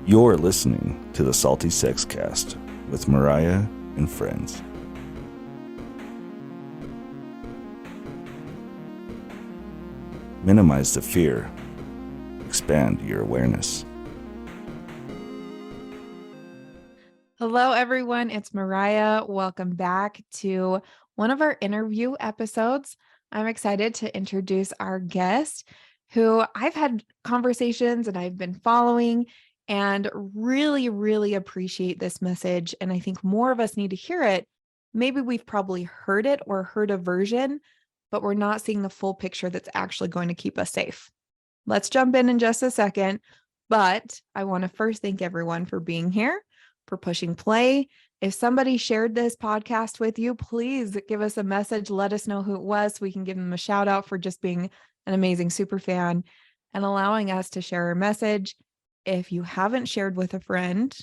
You're listening to the Salty Sex Cast with Mariah and friends. Minimize the fear. Expand your awareness. Hello, everyone. It's Mariah. Welcome back to one of our interview episodes. I'm excited to introduce our guest who I've had conversations and I've been following and really appreciate this message. And I think more of us need to hear it. Maybe we've probably heard it or heard a version, but we're not seeing the full picture that's actually going to keep us safe. Let's jump in just a second. But I want to first thank everyone for being here, for pushing play. If somebody shared this podcast with you, please give us a message. Let us know who it was so we can give them a shout out for just being an amazing super fan and allowing us to share our message. If you haven't shared with a friend,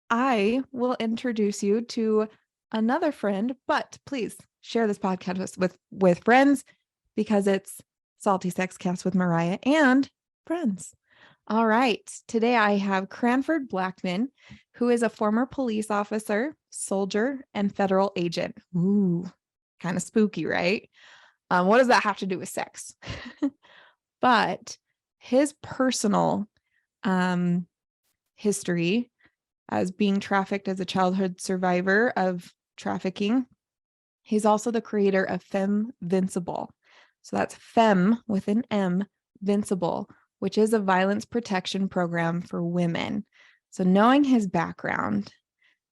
I will introduce you to another friend, but please share this podcast with friends because it's Salty Sex Cast with Mariah and friends. All right. Today I have Cranford Blackman, who is a former police officer, soldier, and federal agent. Ooh, kind of spooky, right? What does that have to do with sex? But his personal history as being trafficked as a childhood survivor of trafficking. He's also the creator of Femvincible. So that's Fem with an M, Vincible, which is a violence protection program for women. So knowing his background,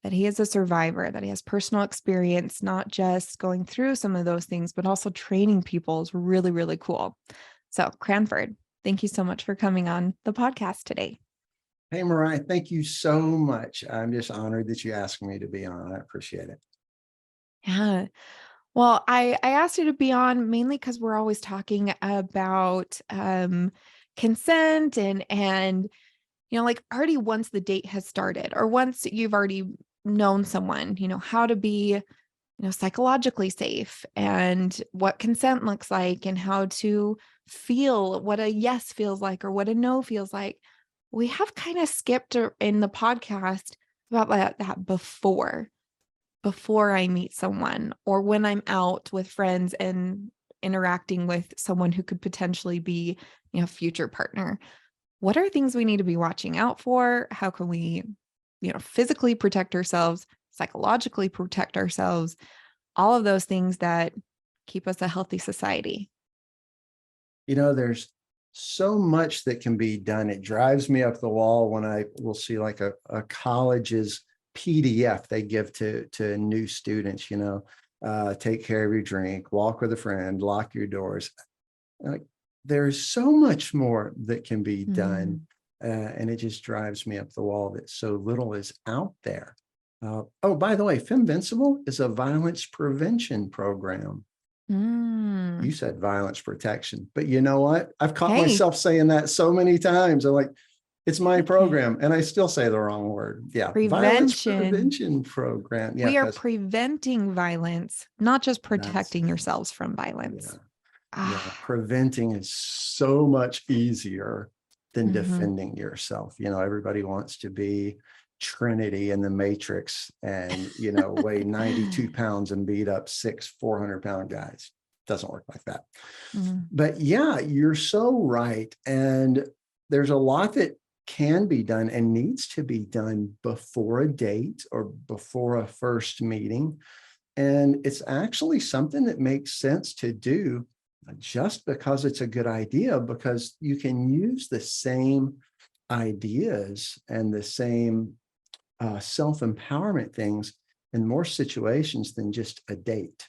that he is a survivor, that he has personal experience, not just going through some of those things, but also training people is really cool. So Cranford, thank you so much for coming on the podcast today. Hey, Mariah, thank you so much. I'm just honored that you asked me to be on. I appreciate it. Yeah. Well, I asked you to be on mainly because we're always talking about consent and like already once the date has started or once you've already known someone, how to be, psychologically safe and what consent looks like and how to feel what a yes feels like or what a no feels like. We have kind of skipped in the podcast about that before I meet someone or when I'm out with friends and interacting with someone who could potentially be, a future partner. What are things we need to be watching out for? How can we, physically protect ourselves, psychologically protect ourselves, all of those things that keep us a healthy society? There's so much that can be done. It drives me up the wall when I will see like a college's PDF they give to new students, take care of your drink, walk with a friend, lock your doors. Like, there's so much more that can be done. And it just drives me up the wall that so little is out there. Oh, by the way, Femvincible is a violence prevention program. You said violence protection, but you know what? I've caught myself saying that so many times. I'm like, it's my program, and I still say the wrong word. Yeah, violence prevention program. Yeah, we are preventing violence, not just protecting yourselves from violence. Yeah, preventing is so much easier than defending yourself. Everybody wants to be Trinity in the Matrix and, weigh 92 pounds and beat up 400-pound guys. Doesn't work like that. But yeah, you're so right. And there's a lot that can be done and needs to be done before a date or before a first meeting. And it's actually something that makes sense to do just because it's a good idea, because you can use the same ideas and the same self-empowerment things in more situations than just a date.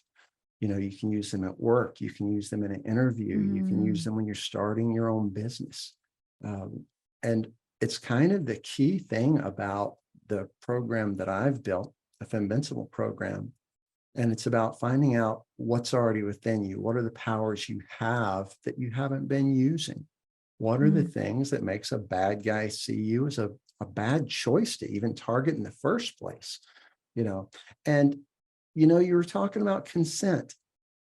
You can use them at work. You can use them in an interview. You can use them when you're starting your own business. And it's kind of the key thing about the program that I've built, the Femvincible program. And it's about finding out what's already within you. What are the powers you have that you haven't been using? What are the things that makes a bad guy see you as a bad choice to even target in the first place? And you were talking about consent,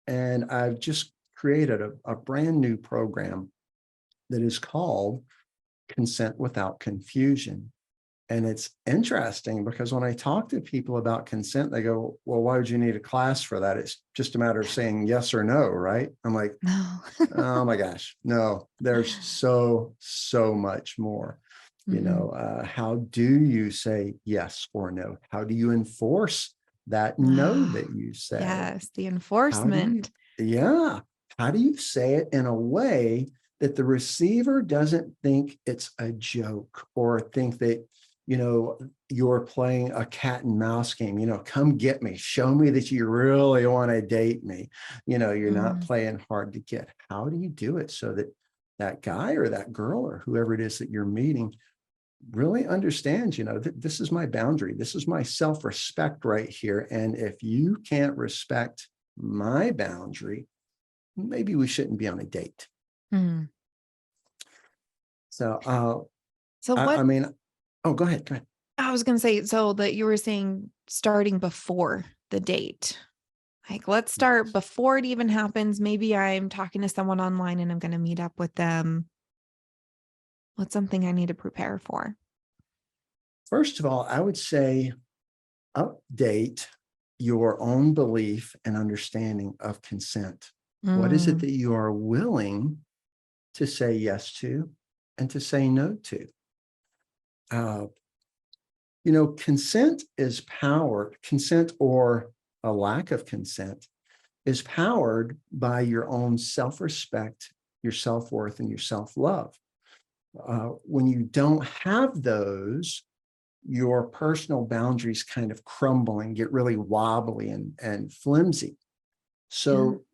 and I've just created a brand new program that is called Consent Without Confusion. And it's interesting because when I talk to people about consent, they go, well, why would you need a class for that? It's just a matter of saying yes or no, right? I'm like, No. oh my gosh, no, there's so much more. How do you say yes or no? How do you enforce that no Ah, that you say? yes, the How do you, enforcement. yeah, how do you say it in a way that the receiver doesn't think it's a joke or think that, you're playing a cat and mouse game, come get me, show me that you really want to date me. You're not Mm, playing hard to get. How do you do it so that that guy or that girl or whoever it is that you're meeting really understands, that this is my boundary. This is my self-respect right here. And if you can't respect my boundary, maybe we shouldn't be on a date. mm. So, So I what mean, oh, go ahead. Go ahead. I was going to say, so that you were saying starting before the date, like let's start before it even happens. Maybe I'm talking to someone online and I'm going to meet up with them. What's something I need to prepare for? First of all, I would say update your own belief and understanding of consent. What is it Mm, that you are willing to say yes to and to say no to? Uh, consent is powered, consent or a lack of consent is powered by your own self-respect, your self-worth, and your self-love. When you don't have those, your personal boundaries kind of crumble and get really wobbly and flimsy. yeah. So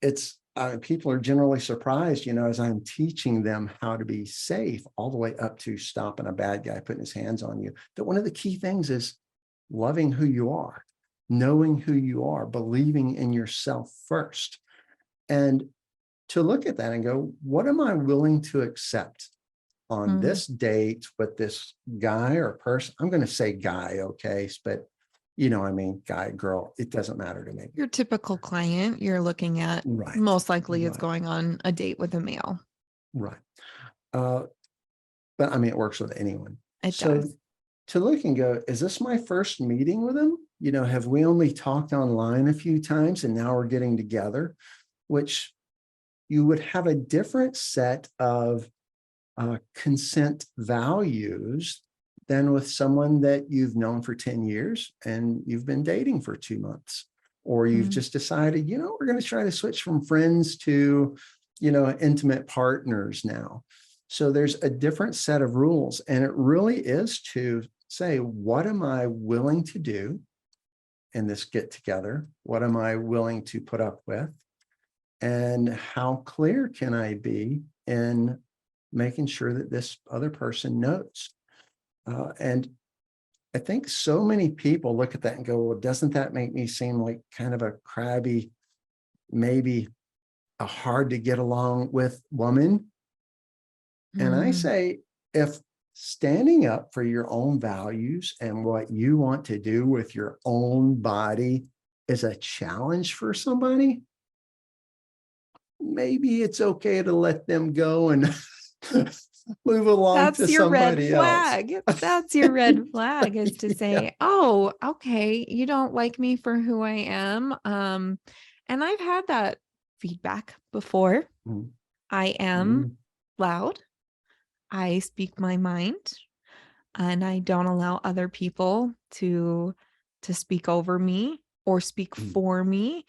it's people are generally surprised, as I'm teaching them how to be safe, all the way up to stopping a bad guy putting his hands on you, that one of the key things is loving who you are, knowing who you are, believing in yourself first. And to look at that and go, what am I willing to accept on Mm. this date with this guy or person? I'm going to say guy, okay, but guy, girl, it doesn't matter to me. Your typical client you're looking at Right, most likely is right, going on a date with a male. right. Uh, but I mean, it works with anyone. It So does. to look and go, is this my first meeting with him? Have we only talked online a few times and now we're getting together? Which you would have a different set of consent values than with someone that you've known for 10 years and you've been dating for 2 months, or you've Mm. just decided, we're going to try to switch from friends to, intimate partners now. So there's a different set of rules. And it really is to say, what am I willing to do in this get together? What am I willing to put up with? And how clear can I be in making sure that this other person knows? And I think so many people look at that and go, well, doesn't that make me seem like kind of a crabby, maybe a hard to get along with woman? And I Mm. say, if standing up for your own values and what you want to do with your own body is a challenge for somebody, maybe it's okay to let them go and move along to That's your red somebody else. flag. That's your red flag is to say, oh, okay, you don't like me for who I am. And I've had that feedback before. Mm, I am mm, loud. I speak my mind and I don't allow other people to speak over me or speak mm, for me.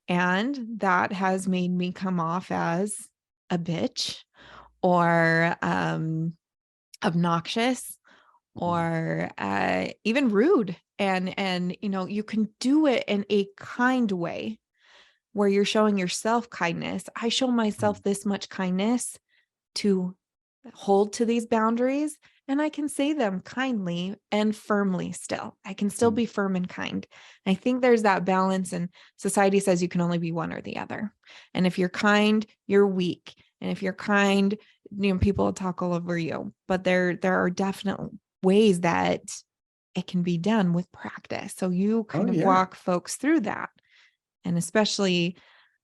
And that has made me come off as a bitch or obnoxious mm, or even rude. And you can do it in a kind way where you're showing yourself kindness. I show myself mm, this much kindness to hold to these boundaries, and I can say them kindly and firmly still. I can still mm. be firm and kind. I think there's that balance, and society says you can only be one or the other. And if you're kind, you're weak. And if you're kind, people will talk all over you. But there are definite ways that it can be done with practice. So you Oh, kind of yeah. walk folks through that, and especially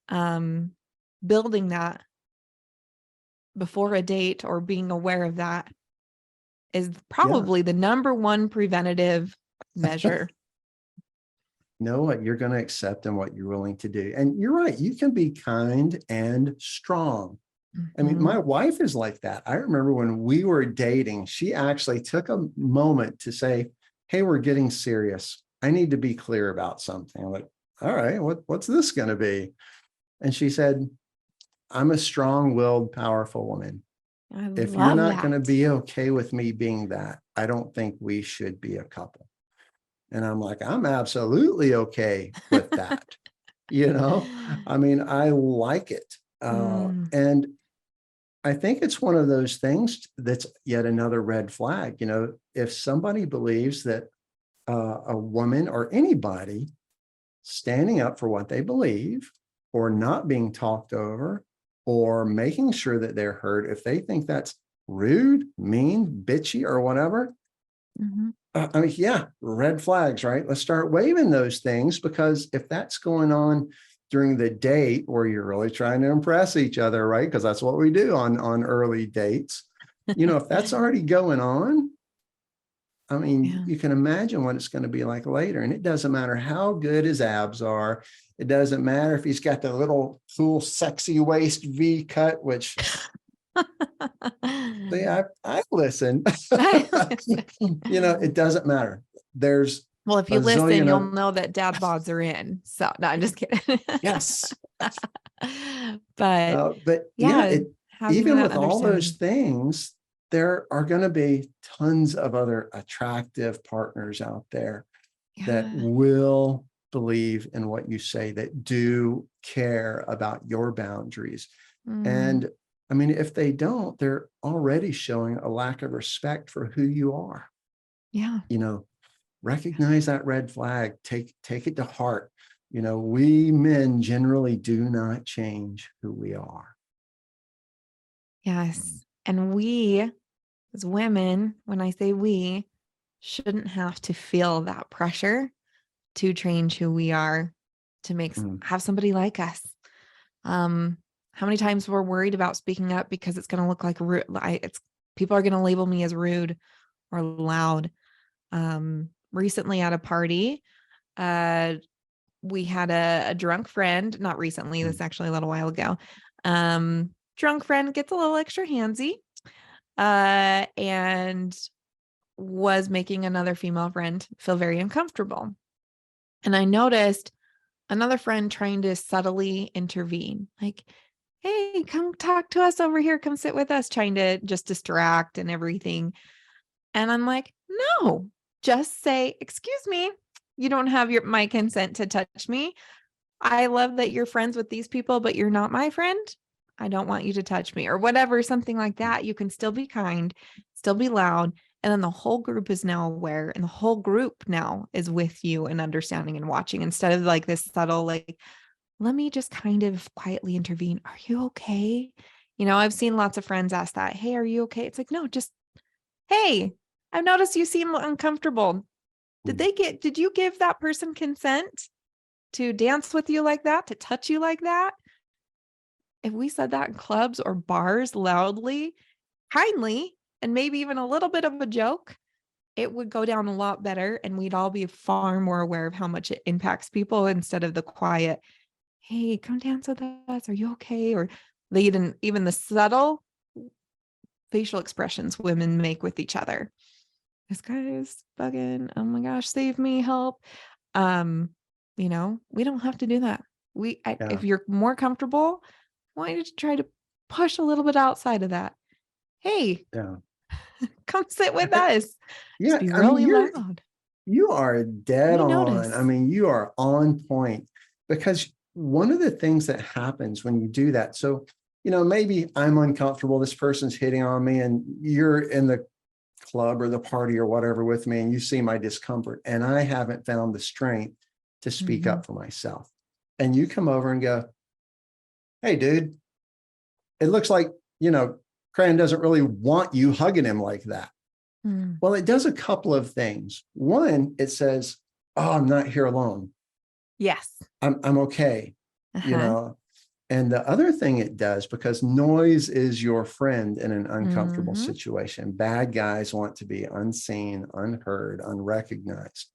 um, building that before a date or being aware of that is probably the number one preventative measure. Know what you're going to accept and what you're willing to do. And you're right. You can be kind and strong. I mean, my wife is like that. I remember when we were dating, she actually took a moment to say, hey, we're getting serious. I need to be clear about something. I'm like, all right, what's this going to be? And she said, I'm a strong-willed, powerful woman. If you're not going to be okay with me being that, I don't think we should be a couple. And I'm like, I'm absolutely okay with that. I mean, I like it. And I think it's one of those things that's yet another red flag. If somebody believes that a woman or anybody standing up for what they believe or not being talked over or making sure that they're heard, if they think that's rude, mean, bitchy, or whatever, I mean, yeah, red flags, right? Let's start waving those things, because if that's going on during the date where you're really trying to impress each other, right? Because that's what we do on early dates. If that's already going on, I mean, you can imagine what it's going to be like later. And it doesn't matter how good his abs are. It doesn't matter if he's got the little cool, sexy waist V cut, which see, I listen. It doesn't matter. Well, if you listen, you'll know that dad bods are in. So no, I'm just kidding. Yes. But yeah, even with all those things, there are going to be tons of other attractive partners out there that will believe in what you say, that do care about your boundaries. And I mean, if they don't, they're already showing a lack of respect for who you are. Yeah. Recognize that red flag, take it to heart. We men generally do not change who we are. Yes. And we, as women, when I say we, shouldn't have to feel that pressure to change who we are, to have somebody like us. How many times we're worried about speaking up because it's going to look like rude. People are going to label me as rude or loud. Recently at a party, we had a drunk friend, not recently, this is actually a little while ago. Drunk friend gets a little extra handsy, and was making another female friend feel very uncomfortable. And I noticed another friend trying to subtly intervene, like, hey, come talk to us over here. Come sit with us, trying to just distract and everything. And I'm like, no, just say, excuse me, you don't have my consent to touch me. I love that you're friends with these people, but you're not my friend. I don't want you to touch me, or whatever, something like that. You can still be kind, still be loud. And then the whole group is now aware, and the whole group now is with you and understanding and watching, instead of like this subtle, like, let me just kind of quietly intervene. Are you okay? I've seen lots of friends ask that. Hey, are you okay? It's like, no, just, hey, I've noticed you seem uncomfortable. Did you give that person consent to dance with you like that, to touch you like that? If we said that in clubs or bars loudly, kindly, and maybe even a little bit of a joke, it would go down a lot better. And we'd all be far more aware of how much it impacts people, instead of the quiet, hey, come dance with us. Are you okay? Or even the subtle facial expressions women make with each other. This guy is bugging. Oh my gosh, save me, help. We don't have to do that. If you're more comfortable, I want you to try to push a little bit outside of that. Hey, come sit with us. Just be really loud. You are dead on. I mean, you are on point, because one of the things that happens when you do that, so, maybe I'm uncomfortable, this person's hitting on me, and you're in the club or the party or whatever with me, and you see my discomfort, and I haven't found the strength to speak up for myself. And you come over and go, hey, dude, it looks like, Cran doesn't really want you hugging him like that. Well, it does a couple of things. One, it says, oh, I'm not here alone. Yes. I'm okay. And the other thing it does, because noise is your friend in an uncomfortable Mhm. situation, bad guys want to be unseen, unheard, unrecognized.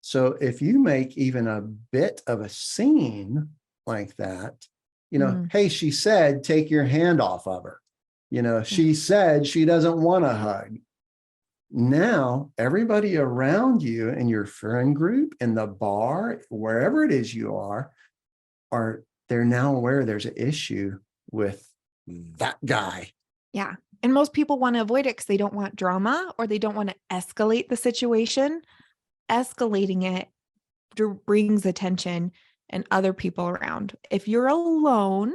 So if you make even a bit of a scene like that, Mm. hey, she said, take your hand off of her. She said she doesn't want a hug. Now, everybody around you in your friend group, in the bar, wherever it is you are they're now aware there's an issue with that guy. Yeah. And most people want to avoid it because they don't want drama or they don't want to escalate the situation. Escalating it brings attention and other people around. If you're alone,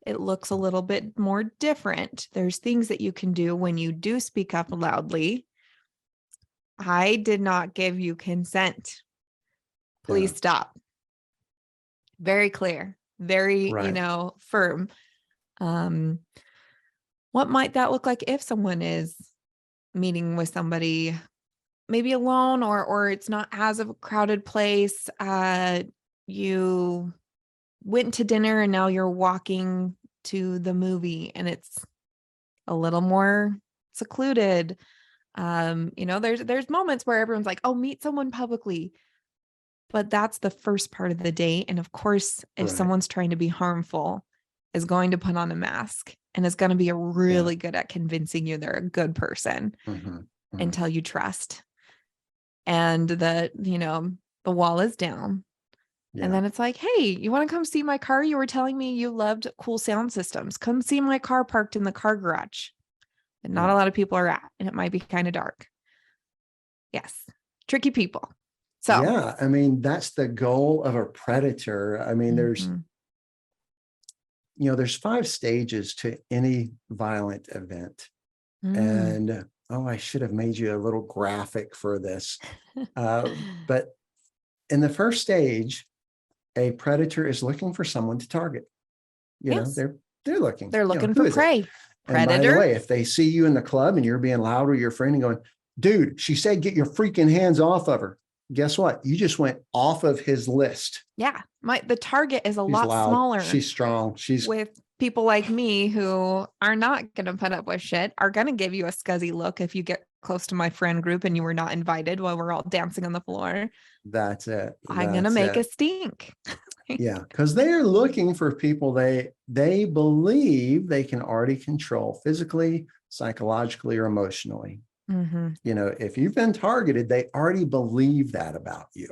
it looks a little bit more different. There's things that you can do when you do speak up loudly. I did not give you consent. Please Yeah. stop. Very clear, very, Right. firm. What might that look like if someone is meeting with somebody, maybe alone, or it's not as of a crowded place? You went to dinner and now you're walking to the movie and it's a little more secluded. There's moments where everyone's like, oh, meet someone publicly. But that's the first part of the day. And of course, if Right. someone's trying to be harmful, is going to put on a mask and is going to be really good at convincing you they're a good person until you trust. And that, the wall is down. Yeah. And then it's like, hey, you want to come see my car? You were telling me you loved cool sound systems. Come see my car parked in the car garage. And not a lot of people are at, and it might be kind of dark. Yes. Tricky people. So, yeah, I mean, that's the goal of a predator. I mean, there's 5 stages to any violent event. And I should have made you a little graphic for this. But in the first stage, a predator is looking for someone to target. yes. They're looking. They're looking who for is it? prey. And by the Predator. way, if they see you in the club and you're being loud with your friend and going, dude, she said, get your freaking hands off of her. Guess what? You just went off of his list. Yeah. The target is a She's lot loud. smaller. She's strong. She's with people like me who are not going to put up with shit, are going to give you a scuzzy look if you get close to my friend group and you were not invited while we're all dancing on the floor. That's it. I'm going to make a stink. Yeah, because they are looking for people they believe they can already control physically, psychologically, or emotionally. If you've been targeted, they already believe that about you.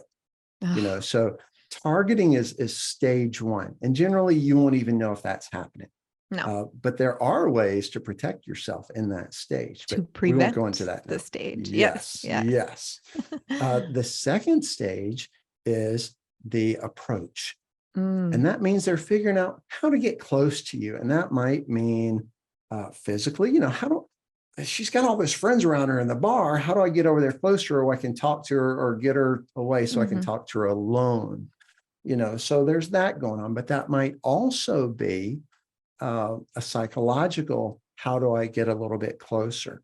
So targeting is stage 1, and generally you won't even know if that's happening. No. But there are ways to protect yourself in that stage. But To prevent we won't go into that now. the stage. Yes. The second stage is the approach. And that means they're figuring out how to get close to you. And that might mean physically, she's got all those friends around her in the bar. How do I get over there close to her where I can talk to her or get her away so I can talk to her alone? So there's that going on. But that might also be a psychological, how do I get a little bit closer?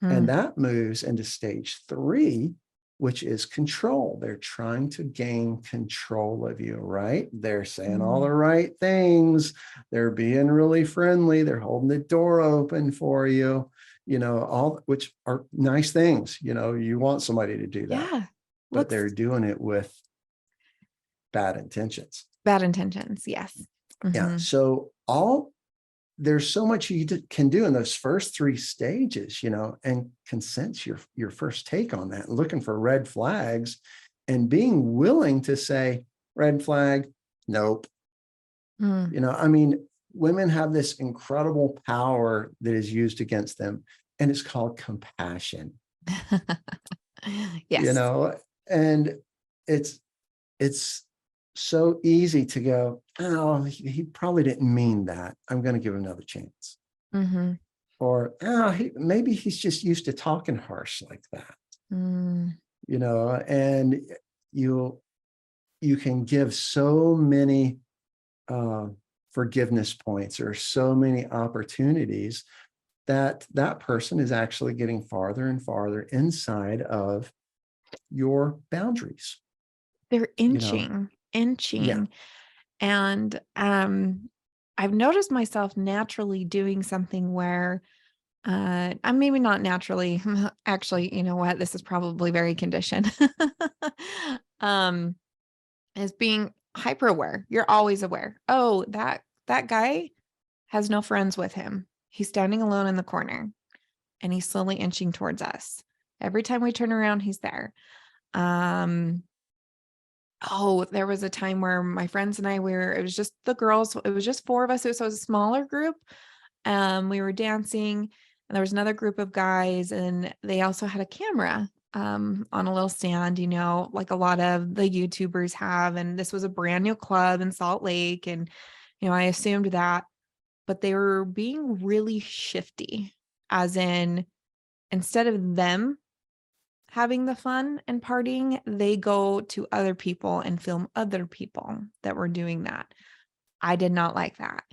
And that moves into stage 3, which is control. They're trying to gain control of you, right? They're saying all the right things. They're being really friendly. They're holding the door open for you, all which are nice things. You want somebody to do that. Yeah. But they're doing it with bad intentions. Bad intentions. Yes. Yeah. So there's so much you can do in those first 3 stages, and consent's your first take on that, looking for red flags and being willing to say, red flag, nope. Women have this incredible power that is used against them, and it's called compassion. Yes. And it's so easy to go, oh, he probably didn't mean that. I'm going to give him another chance. Or, maybe he's just used to talking harsh like that. And you can give so many forgiveness points or so many opportunities that person is actually getting farther and farther inside of your boundaries. They're inching. Yeah. And I've noticed myself naturally doing something where I'm maybe not naturally, actually, you know what? This is probably very conditioned. Is being hyper aware. You're always aware. Oh, that guy has no friends with him. He's standing alone in the corner and he's slowly inching towards us. Every time we turn around, he's there. Oh, there was a time where my friends and I it was just the girls, it was just four of us. So it was a smaller group. We were dancing and there was another group of guys and they also had a camera on a little stand, like a lot of the YouTubers have. And this was a brand new club in Salt Lake. And, I assumed that, but they were being really shifty, as in, instead of them having the fun and partying, they go to other people and film other people that were doing that. I did not like that.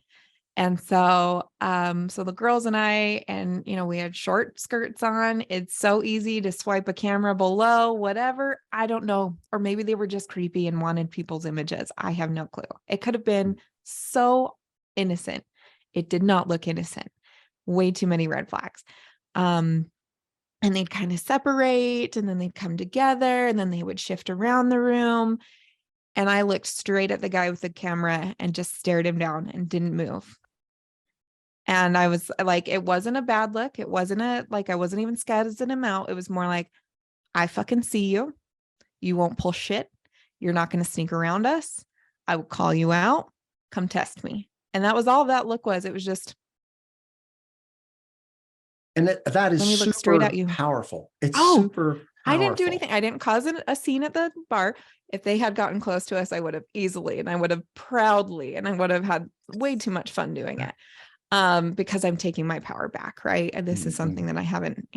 And so, so the girls and I, and, we had short skirts on. It's so easy to swipe a camera below, whatever. I don't know. Or maybe they were just creepy and wanted people's images. I have no clue. It could have been so innocent. It did not look innocent. Way too many red flags. And they'd kind of separate and then they'd come together and then they would shift around the room. And I looked straight at the guy with the camera and just stared him down and didn't move. And I was like, it wasn't a bad look. It wasn't I wasn't even scazzing him out. It was more like, I fucking see you. You won't pull shit. You're not going to sneak around us. I will call you out. Come test me. And that was all that look was. It was just. And that is let me look straight at you. Powerful. It's super powerful. I didn't do anything. I didn't cause a scene at the bar. If they had gotten close to us, I would have easily, and I would have proudly, and I would have had way too much fun doing it. Because I'm taking my power back, right? And this is something that I haven't,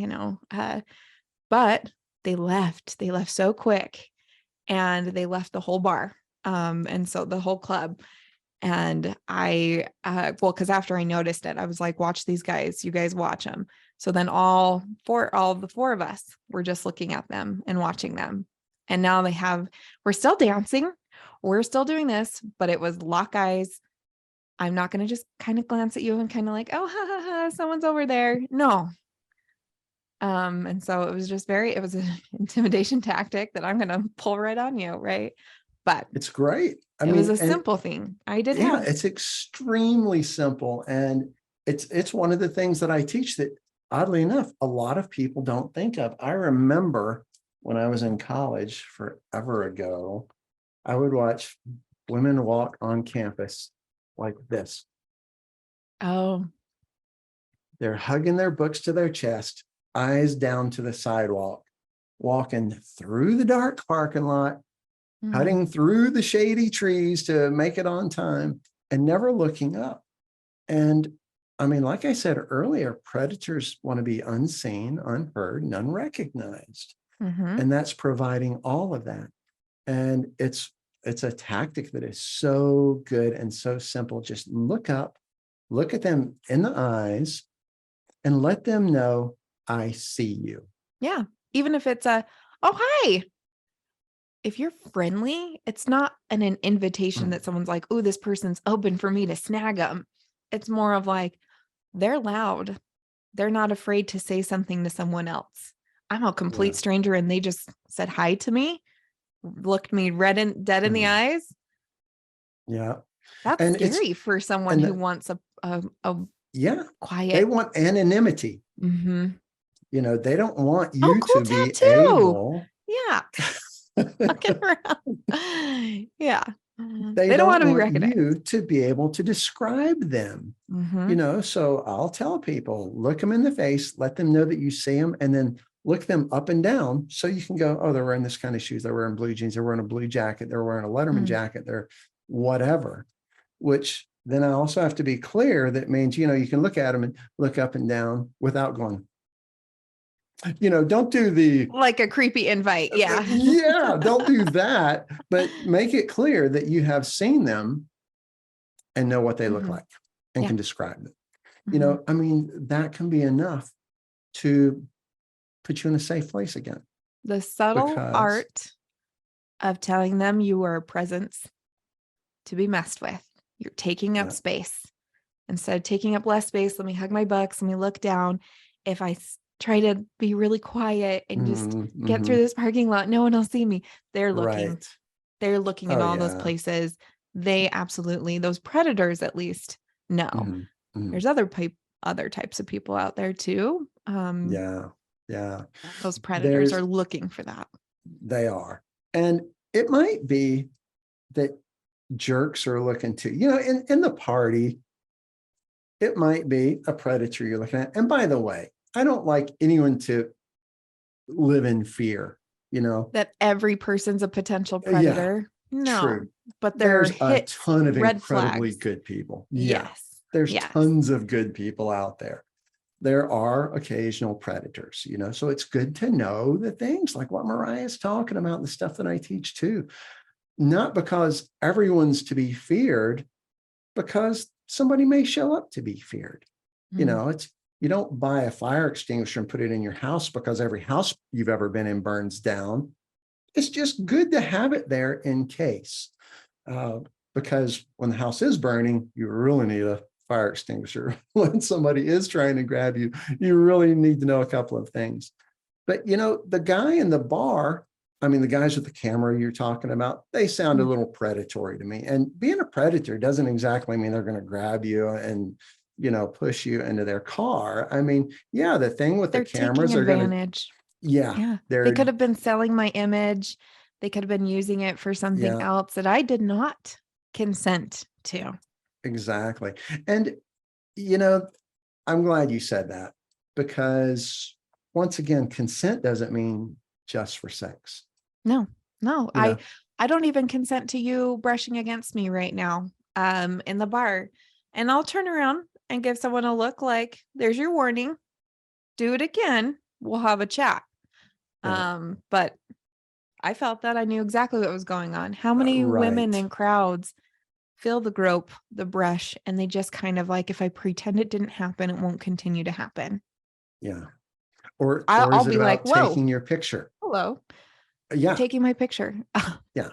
but they left so quick and they left the whole bar. And so the whole club. And because after I noticed it, I was like, watch these guys, you guys watch them. So then all the four of us were just looking at them and watching them. And now we're still dancing. We're still doing this, but it was lock eyes. I'm not going to just kind of glance at you and kind of like, oh, ha, ha, ha, someone's over there. No. And so it was it was an intimidation tactic that I'm going to pull right on you. Right. But it's great. It was a simple thing. It's extremely simple. And it's one of the things that I teach that, oddly enough, a lot of people don't think of. I remember when I was in college forever ago, I would watch women walk on campus like this. Oh. They're hugging their books to their chest, eyes down to the sidewalk, walking through the dark parking lot, cutting through the shady trees to make it on time, and never looking up. And I mean, like I said earlier, predators want to be unseen, unheard, and unrecognized. And that's providing all of that. And it's a tactic that is so good and so simple. Just look up, look at them in the eyes, and let them know, I see you. Yeah. Even if it's oh, hi. If you're friendly, it's not an invitation that someone's like, oh, this person's open for me to snag them. It's more of like, they're loud. They're not afraid to say something to someone else. I'm a complete stranger and they just said hi to me, looked me dead in the eyes. Yeah. That's scary for someone who wants a quiet. They want anonymity. They don't want you cool to tattoo. be able. Yeah. Looking around. Yeah. They don't want to be recognized. You to be able to describe them. So I'll tell people, look them in the face, let them know that you see them, and then look them up and down so you can go, oh, they're wearing this kind of shoes. They're wearing blue jeans. They're wearing a blue jacket. They're wearing a Letterman jacket. They're whatever, which then I also have to be clear. That means, you can look at them and look up and down without going, don't do the like a creepy invite. Yeah. Don't do that, but make it clear that you have seen them and know what they look like and can describe them. I mean, that can be enough to put you in a safe place again. The subtle art of telling them you are a presence to be messed with. You're taking up space. Instead of taking up less space, let me hug my bucks, let me look down. If I try to be really quiet and just get through this parking lot, no one will see me. They're looking. Right. They're looking in Oh, all those yeah. places. They absolutely, those predators at least, know. There's other types of people out there too. Yeah. Yeah. Those predators are looking for that. They are. And it might be that jerks are looking to, in the party, it might be a predator you're looking at. And by the way, I don't like anyone to live in fear, that every person's a potential Yeah, predator. No, true. but there There's are a ton of red incredibly flags. good people. Yeah. Yes. There's Yes. tons of good people out there. There are occasional predators, so it's good to know the things like what Mariah is talking about, the stuff that I teach too. Not because everyone's to be feared, because somebody may show up to be feared. It's, you don't buy a fire extinguisher and put it in your house because every house you've ever been in burns down. It's just good to have it there in case, because when the house is burning, you really need a fire extinguisher. When somebody is trying to grab you, you really need to know a couple of things. But, the guy in the bar, the guys with the camera you're talking about, they sound a little predatory to me. And being a predator doesn't exactly mean they're going to grab you and, push you into their car. The thing with the cameras are going to, they could have been selling my image. They could have been using it for something else that I did not consent to. Exactly. And, I'm glad you said that, because once again, consent doesn't mean just for sex. No. I don't even consent to you brushing against me right now, in the bar, and I'll turn around and give someone a look like, there's your warning. Do it again. We'll have a chat. But I felt that I knew exactly what was going on. How many women in crowds feel the grope, the brush, and they just kind of like, if I pretend it didn't happen, it won't continue to happen. Yeah. Or I'll is it be about like, whoa, taking your picture? hello. Yeah. Taking my picture. Yeah.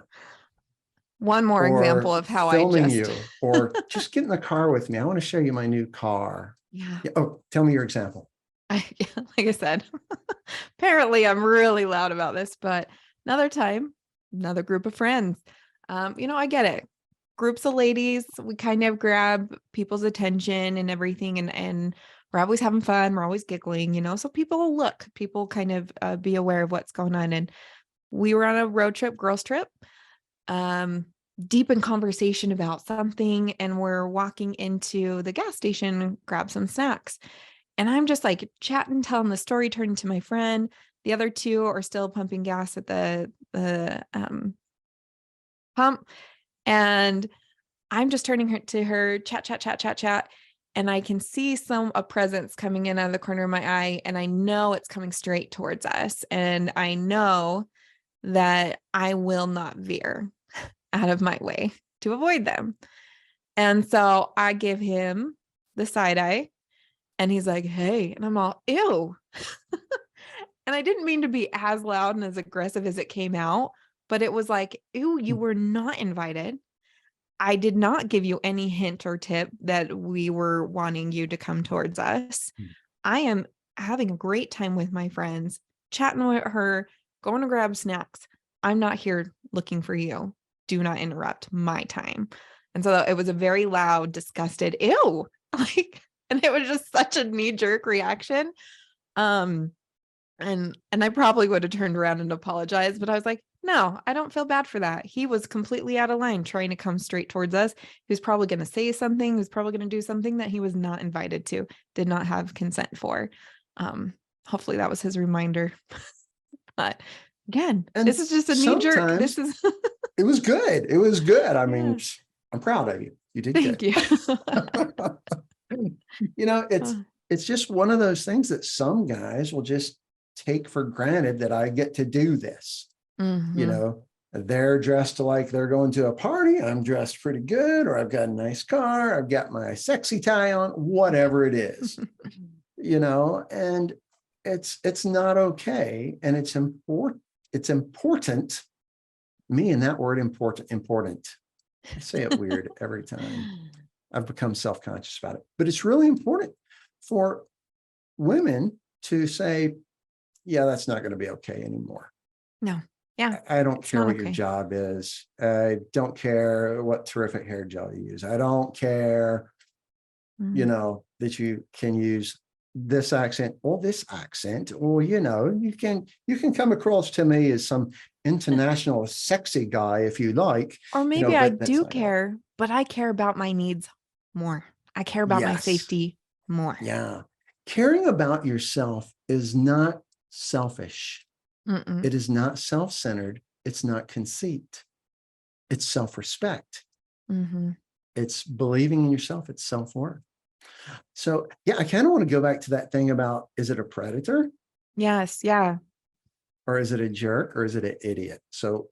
One more example of how filming you, or just get in the car with me. I want to show you my new car. Yeah. Oh, tell me your example. Like I said, apparently I'm really loud about this, but another time, another group of friends, I get it. Groups of ladies, we kind of grab people's attention and everything. And we're always having fun. We're always giggling, so people will look, people kind of be aware of what's going on. And we were on a road trip, girls trip, deep in conversation about something. And we're walking into the gas station, grab some snacks. And I'm just like chatting, telling the story, turning to my friend. The other two are still pumping gas at the pump. And I'm just turning to her, chat. And I can see a presence coming in out of the corner of my eye. And I know it's coming straight towards us. And I know that I will not veer out of my way to avoid them. And so I give him the side eye. And he's like, hey, and I'm all, ew. And I didn't mean to be as loud and as aggressive as it came out, but it was like, ew, you were not invited. I did not give you any hint or tip that we were wanting you to come towards us. I am having a great time with my friends, chatting with her, going to grab snacks. I'm not here looking for you. Do not interrupt my time. And so it was a very loud, disgusted, ew. And it was just such a knee-jerk reaction. And I probably would have turned around and apologized, but I was like, no, I don't feel bad for that. He was completely out of line trying to come straight towards us. He was probably going to say something. He was probably going to do something that he was not invited to, did not have consent for. Hopefully that was his reminder. But again, And this is just a knee-jerk. This is it was good. It was good. I mean, I'm proud of you. You did Thank good. It's just one of those things that some guys will just take for granted that I get to do this. They're dressed like they're going to a party. I'm dressed pretty good, or I've got a nice car. I've got my sexy tie on, whatever it is, and it's not okay. And it's important. It's important. Me and that word important. I say it weird every time. I've become self-conscious about it. But it's really important for women to say, yeah, that's not going to be okay anymore. No. Yeah. I don't care not what your okay. job is. I don't care what terrific hair gel you use. I don't care, that you can use this accent or this accent, or, you can come across to me as some international sexy guy if you like. Or maybe I but that's do not it. care, but I care about my needs more. I care about my Yes. safety more. Yeah. Caring about yourself is not selfish. Mm-mm. It is not self-centered. It's not conceit. It's self-respect. Mm-hmm. It's believing in yourself. It's self-worth. So, yeah, I kind of want to go back to that thing about, is it a predator Yes. Yeah. or is it a jerk or is it an idiot? So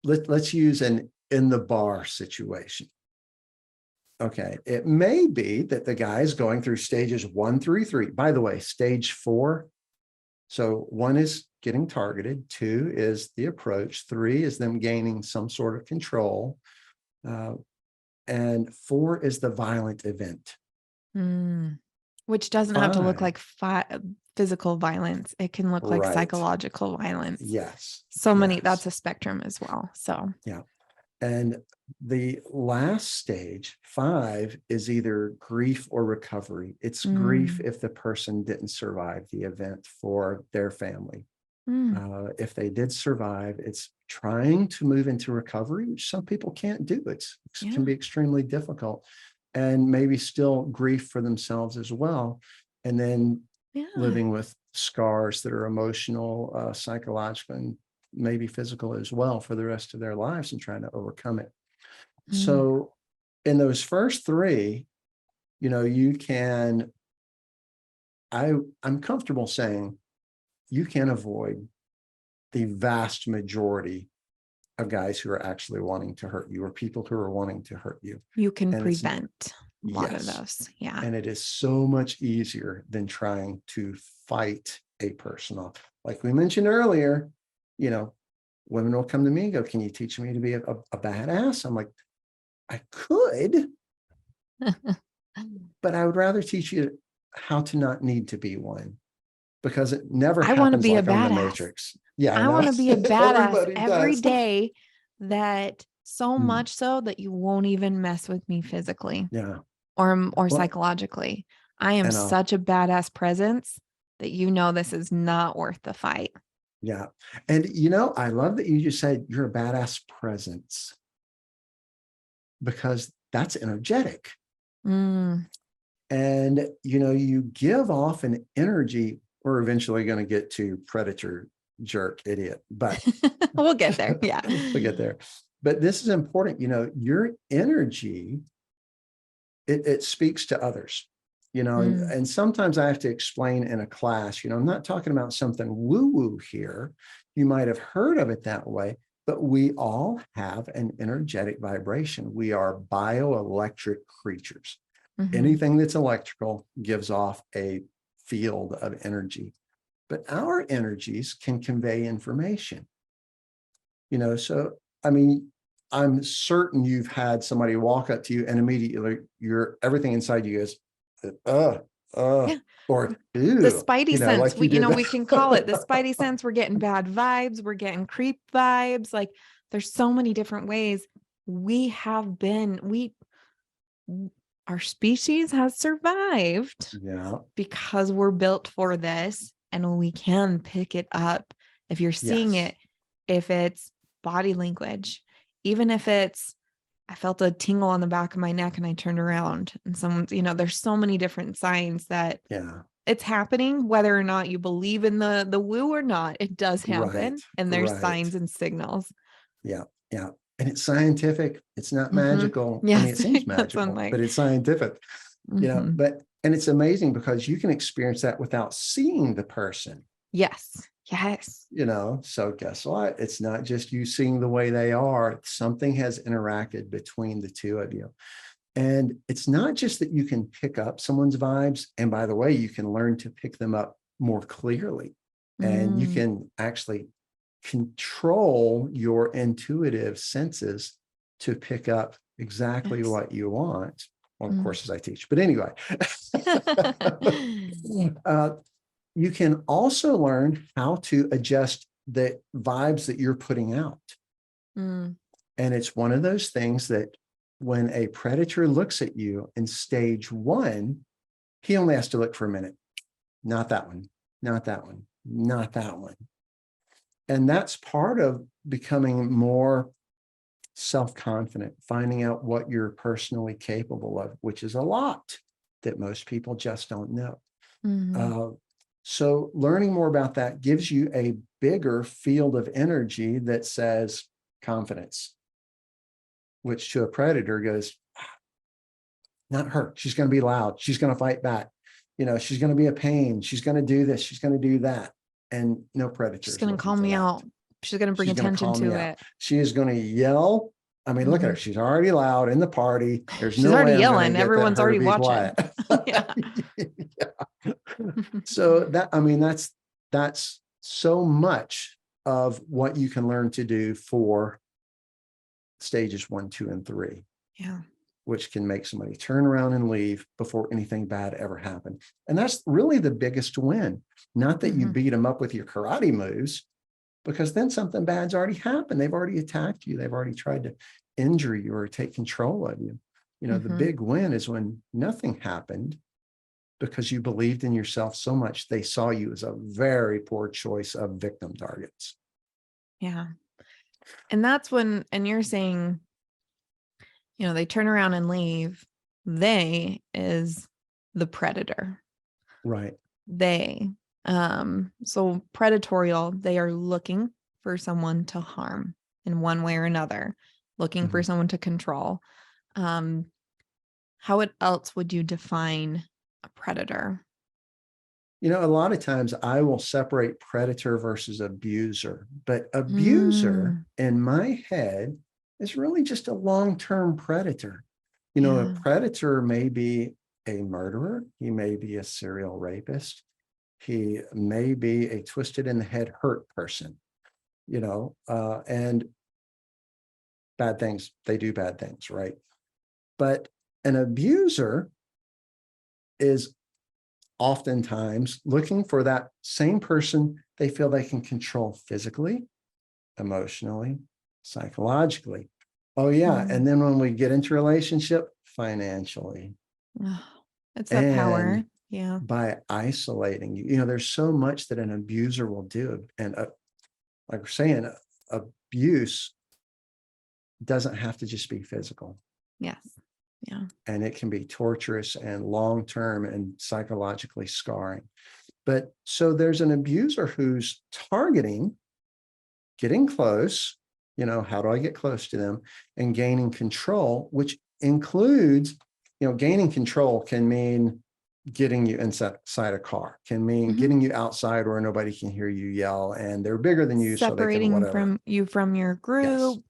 let's use an in the bar situation. Okay. It may be that the guy is going through stages 1 through 3. By the way, stage 4. So 1 is getting targeted. 2 is the approach. 3 is them gaining some sort of control. And 4 is the violent event. Which doesn't have to look 5. like physical violence. It can look like Right. psychological violence. Yes. So many, Yes. that's a spectrum as well. So, yeah. And the last stage, 5, is either grief or recovery. It's grief if the person didn't survive the event for their family. If they did survive, it's trying to move into recovery, which some people can't do. It can be extremely difficult, and maybe still grief for themselves as well. And then living with scars that are emotional, psychological, and maybe physical as well for the rest of their lives, and trying to overcome it. So in those first 3, you can, I'm comfortable saying you can avoid the vast majority of guys who are actually wanting to hurt you, or people who are wanting to hurt you. You can And prevent a lot of those. Yeah. And it is so much easier than trying to fight a person off. Like we mentioned earlier, women will come to me and go, can you teach me to be a badass? I'm like, I could, but I would rather teach you how to not need to be one, because it never I want to happens be a like on the badass. Matrix. Yeah, I want to be a badass every does. day, that so much so that you won't even mess with me physically. Yeah. Or psychologically. I am such a badass presence that this is not worth the fight. Yeah. And I love that you just said you're a badass presence, because that's energetic. And you give off an energy. We're eventually going to get to predator, jerk, idiot, but we'll get there. Yeah. We'll get there. But this is important. Your energy, it speaks to others, and sometimes I have to explain in a class, I'm not talking about something woo-woo here. You might have heard of it that way, but we all have an energetic vibration. We are bioelectric creatures. Anything that's electrical gives off a field of energy, but our energies can convey information. So, I'm certain you've had somebody walk up to you and immediately everything inside you goes, or ew, the spidey sense. like we can call it the spidey sense. We're getting bad vibes. We're getting creep vibes. Like, there's so many different ways our species has survived because we're built for this, and we can pick it up if you're seeing it, if it's body language, even if it's, I felt a tingle on the back of my neck and I turned around and someone's, there's so many different signs that it's happening, whether or not you believe in the woo or not, it does happen. And there's signs and signals. Yeah. Yeah. And it's scientific. It's not magical. Yes. It seems magical, but it's scientific, and it's amazing because you can experience that without seeing the person. Yes. So guess what? It's not just you seeing the way they are. Something has interacted between the two of you. And it's not just that you can pick up someone's vibes. And by the way, you can learn to pick them up more clearly. And you can actually control your intuitive senses to pick up exactly what you want. on courses I teach. But anyway, you can also learn how to adjust the vibes that you're putting out. And it's one of those things that when a predator looks at you in stage 1, he only has to look for a minute. Not that one, not that one, not that one. And that's part of becoming more self-confident, finding out what you're personally capable of, which is a lot that most people just don't know. So learning more about that gives you a bigger field of energy that says confidence, which to a predator goes, not her. She's going to be loud. She's going to fight back. She's going to be a pain. She's going to do this. She's going to do that. And no predator. She's going to call me out. She's going to bring attention to it. She is going to yell. I mean, look at her. She's already loud in the party. She's already yelling. Everyone's already watching. Yeah. So that's so much of what you can learn to do for stages 1, 2, and 3. Yeah. Which can make somebody turn around and leave before anything bad ever happened. And that's really the biggest win. Not that you beat them up with your karate moves, because then something bad's already happened. They've already attacked you. They've already tried to injure you or take control of you. The big win is when nothing happened because you believed in yourself so much they saw you as a very poor choice of victim targets. Yeah. And that's when, and you're saying, they turn around and leave. They is the predator. Right. They, so predatorial, they are looking for someone to harm in one way or another, looking for someone to control. How else would you define a predator? A lot of times I will separate predator versus abuser, but abuser in my head is really just a long-term predator. A predator may be a murderer. He may be a serial rapist. He may be a twisted in the head hurt person, and bad things. They do bad things, right? But an abuser is oftentimes looking for that same person they feel they can control physically, emotionally, psychologically. Oh yeah. And then when we get into a relationship, financially. It's that power. Yeah. By isolating you. There's so much that an abuser will do. And like we're saying, abuse doesn't have to just be physical. Yes. Yeah. And it can be torturous and long-term and psychologically scarring. But so there's an abuser who's targeting, getting close, how do I get close to them, and gaining control, which includes, gaining control can mean getting you inside a car, can mean getting you outside where nobody can hear you yell and they're bigger than you. Separating so they can from your group.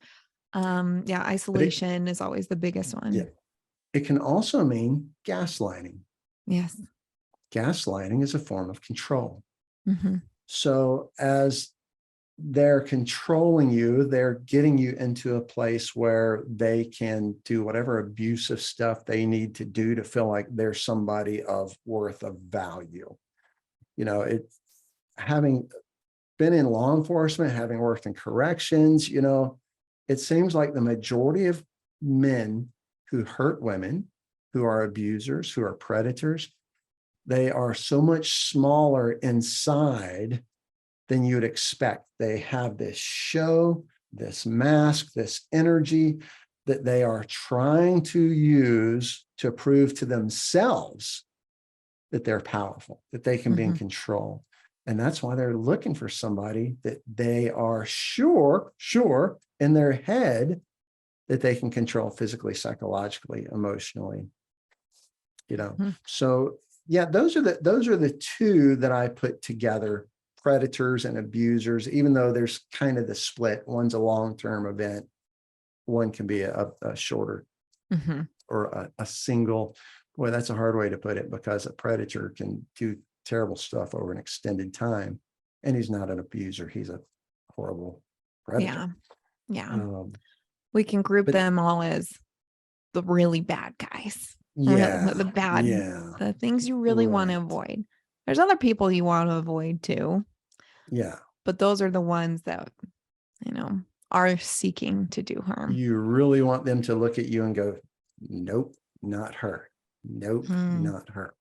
Yes. Isolation is always the biggest one. Yeah. It can also mean gaslighting. Yes. Gaslighting is a form of control. So as they're controlling you, they're getting you into a place where they can do whatever abusive stuff they need to do to feel like they're somebody of worth, of value. Having been in law enforcement, having worked in corrections, it seems like the majority of men who hurt women, who are abusers, who are predators, they are so much smaller inside than you'd expect. They have this show, this mask, this energy that they are trying to use to prove to themselves that they're powerful, that they can be in control. And that's why they're looking for somebody that they are sure in their head that they can control physically, psychologically, emotionally. So yeah, those are the two that I put together, predators and abusers, even though there's kind of the split. One's a long-term event. One can be a shorter or a single. Boy, that's a hard way to put it, because a predator can do terrible stuff over an extended time. And he's not an abuser. He's a horrible predator. Yeah. We can group them all as the really bad guys. Yeah. The bad, Yeah. the things you really want to Right. avoid. There's other people you want to avoid too, Yeah. but those are the ones that, are seeking to do harm. You really want them to look at you and go, nope, not her. Nope, not her.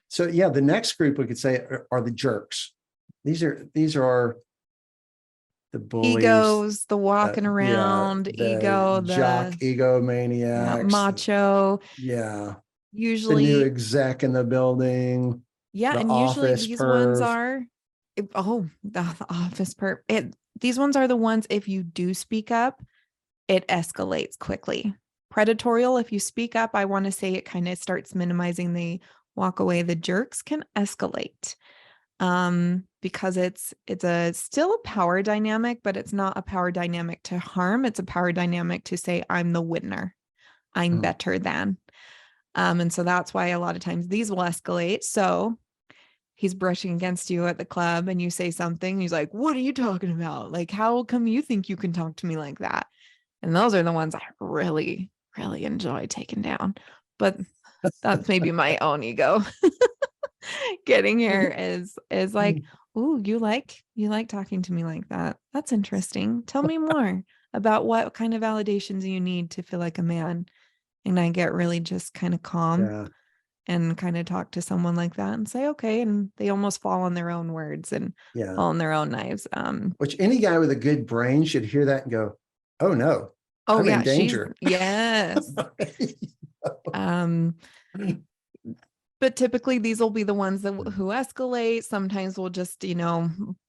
So yeah, the next group we could say are the jerks. These are the bullies, Egos, the walking around, ego, the jock egomaniacs, macho. yeah, the new Usually, exec in the building, yeah, the and usually office these ones perv. are, the office perp. These ones are the ones, if you do speak up, it escalates quickly. Predatorial, if you speak up, I want to say it kind of starts minimizing the walk away. The jerks can escalate. Because it's still a power dynamic, but it's not a power dynamic to harm. It's a power dynamic to say, I'm the winner. I'm better than. And so that's why a lot of times these will escalate. So he's brushing against you at the club and you say something. He's like, what are you talking about? Like, how come you think you can talk to me like that? And those are the ones I really, really enjoy taking down. But that's maybe my own ego. Getting here is like, ooh, you like talking to me like that. That's interesting. Tell me more about what kind of validations you need to feel like a man. And I get really just kind of calm and kind of talk to someone like that and say, okay. And they almost fall on their own words and fall on their own knives. Which any guy with a good brain should hear that and go, oh no, I'm in danger. Yes. But typically these will be the ones that who escalate. Sometimes we'll just,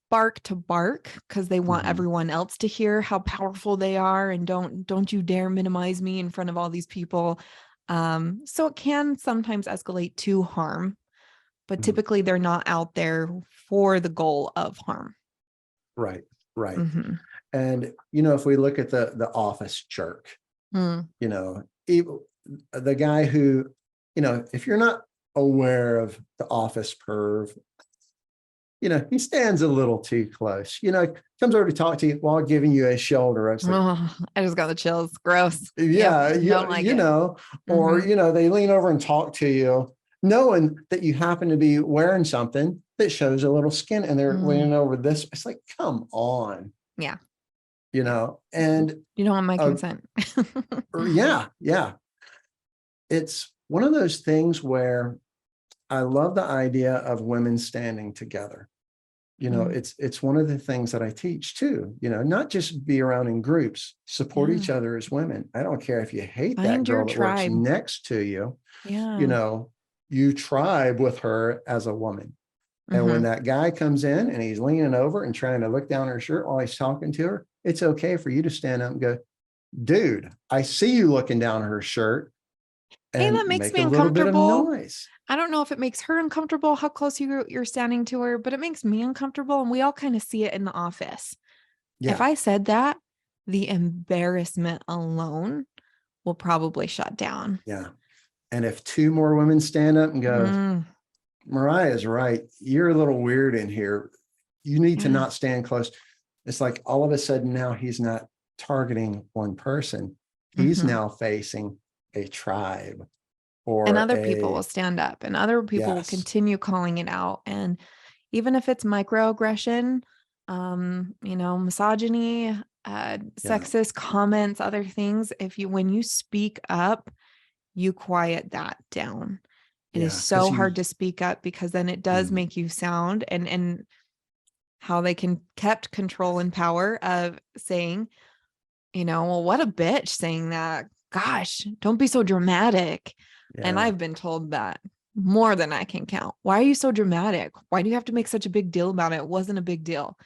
bark to bark because they want everyone else to hear how powerful they are. And don't you dare minimize me in front of all these people. So it can sometimes escalate to harm, but typically they're not out there for the goal of harm. Right. And, if we look at the office jerk, the guy who, if you're not aware of the office perv, he stands a little too close, comes over to talk to you while giving you a shoulder. I just got the chills. Gross. Yeah. Don't like it. Or, they lean over and talk to you, knowing that you happen to be wearing something that shows a little skin and they're leaning over this. It's like, come on. Yeah. And you don't want my consent. Yeah. It's one of those things where I love the idea of women standing together. It's one of the things that I teach too, not just be around in groups, support each other as women. I don't care if you hate that girl that works next to you, you tribe with her as a woman. And when that guy comes in and he's leaning over and trying to look down her shirt while he's talking to her, it's okay for you to stand up and go, dude, I see you looking down her shirt. And that makes make me a little bit of uncomfortable. noise. I don't know if it makes her uncomfortable, how close you're standing to her, but it makes me uncomfortable. And we all kind of see it in the office. Yeah. If I said that, the embarrassment alone will probably shut down. Yeah. And if two more women stand up and go, Mariah's right, you're a little weird in here. You need to not stand close. It's like all of a sudden now he's not targeting one person. He's now facing a tribe. And other people will stand up and other people will continue calling it out. And even if it's microaggression, misogyny, sexist comments, other things, when you speak up, you quiet that down. It is so hard to speak up because then it does make you sound and how they kept control and power of saying, well, what a bitch saying that. Gosh, don't be so dramatic. Yeah. And I've been told that more than I can count. Why are you so dramatic? Why do you have to make such a big deal about it? It wasn't a big deal.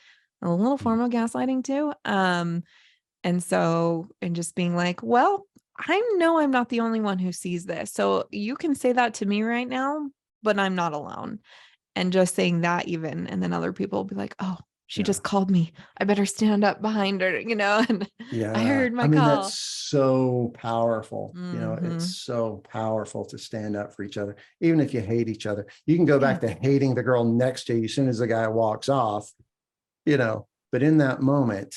A little form of gaslighting too. And just being like, well, I know I'm not the only one who sees this. So you can say that to me right now, but I'm not alone. And just saying that even, and then other people will be like, oh, she just called me. I better stand up behind her, and I heard my call. That's so powerful. It's so powerful to stand up for each other, even if you hate each other. You can go back to hating the girl next to you as soon as the guy walks off, but in that moment,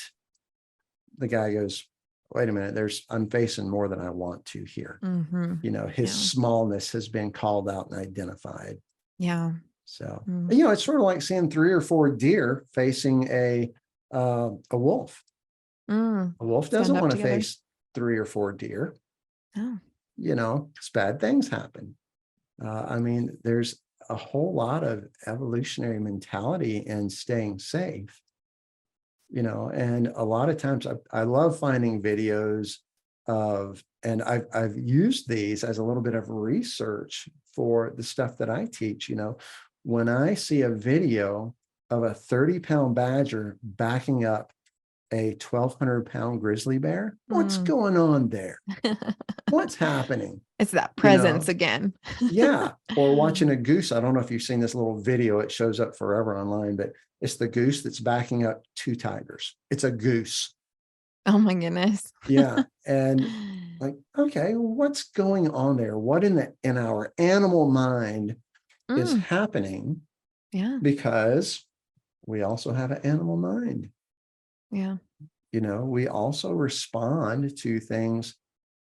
the guy goes, wait a minute, I'm facing more than I want to here. His smallness has been called out and identified. Yeah. So, it's sort of like seeing 3 or 4 deer facing a wolf. A wolf doesn't want to face 3 or 4 deer. Oh. Bad things happen. There's a whole lot of evolutionary mentality in staying safe, and a lot of times I love finding videos of, and I've used these as a little bit of research for the stuff that I teach. When I see a video of a 30-pound badger backing up a 1,200-pound grizzly bear, what's going on there? What's happening? It's that presence again. Yeah. Or watching a goose. I don't know if you've seen this little video. It shows up forever online, but it's the goose that's backing up 2 tigers. It's a goose. Oh my goodness. Yeah. And like, okay, what's going on there? What in our animal mind is happening? Yeah. Because we also have an animal mind. Yeah. We also respond to things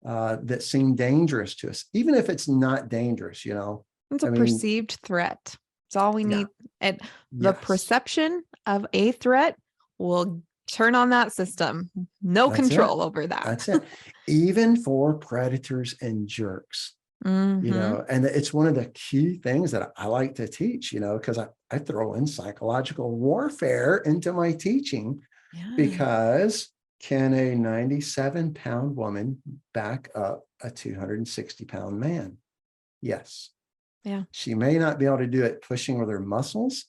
that seem dangerous to us, even if it's not dangerous. It's a perceived threat. It's all we need. And the perception of a threat will turn on that system. No control over that. That's it. Even for predators and jerks. And it's one of the key things that I like to teach, because I throw in psychological warfare into my teaching. Because can a 97-pound woman back up a 260-pound man? Yes. Yeah. She may not be able to do it pushing with her muscles,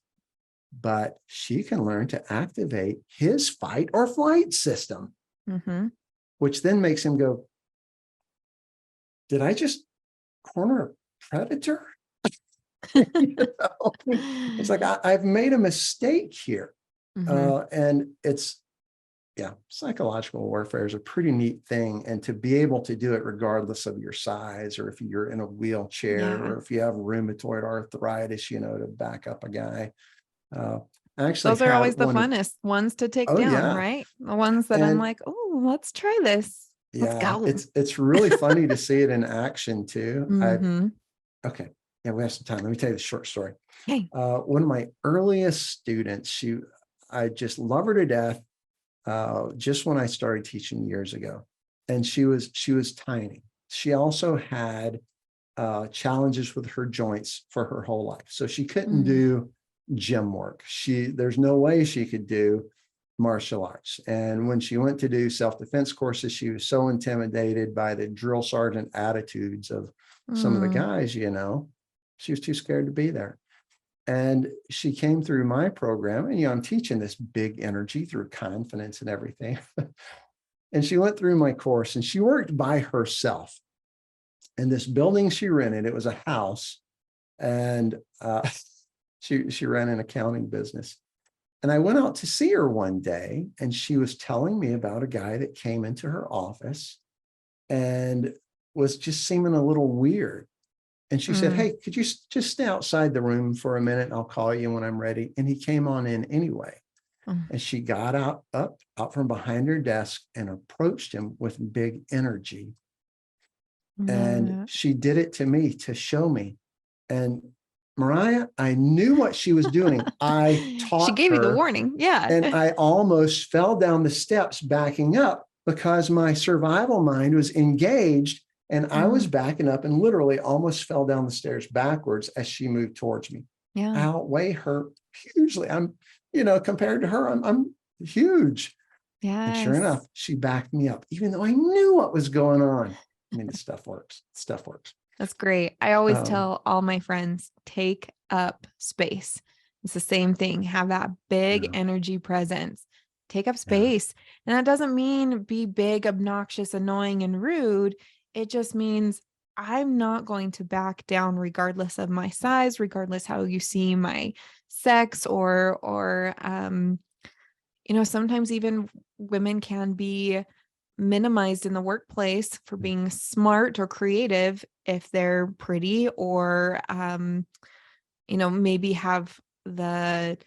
but she can learn to activate his fight or flight system, which then makes him go, did I just corner a predator? It's like, I've made a mistake here. And psychological warfare is a pretty neat thing. And to be able to do it regardless of your size, or if you're in a wheelchair, or if you have rheumatoid arthritis, to back up a guy. Actually, those are always the funnest ones to take down, right? The ones that I'm like, oh, let's try this. Let's go. It's really funny to see it in action too. Okay. Yeah, we have some time. Let me tell you the short story. Okay. One of my earliest students, I just love her to death. Just when I started teaching years ago, and she was tiny. She also had challenges with her joints for her whole life, so she couldn't do gym work. There's no way she could do martial arts. And when she went to do self-defense courses, she was so intimidated by the drill sergeant attitudes of some of the guys. She was too scared to be there. And she came through my program, and I'm teaching this big energy through confidence and everything. And she went through my course, and she worked by herself in this building she rented. It was a house, and she ran an accounting business. And I went out to see her one day, and she was telling me about a guy that came into her office and was just seeming a little weird. And she said, hey, could you just stay outside the room for a minute? And I'll call you when I'm ready. And he came on in anyway. And she got out from behind her desk and approached him with big energy. And she did it to me to show me. And Mariah, I knew what she was doing. I taught her. She gave you the warning. Yeah. And I almost fell down the steps backing up because my survival mind was engaged. And I was backing up and literally almost fell down the stairs backwards as she moved towards me. Yeah. I outweigh her hugely. I'm, compared to her, I'm huge. Yeah. And sure enough, she backed me up, even though I knew what was going on. This stuff works. That's great. I always tell all my friends, take up space. It's the same thing. Have that big energy presence. Take up space. And that doesn't mean be big, obnoxious, annoying, and rude. It just means I'm not going to back down regardless of my size, regardless how you see my sex or sometimes even women can be minimized in the workplace for being smart or creative if they're pretty or, maybe have the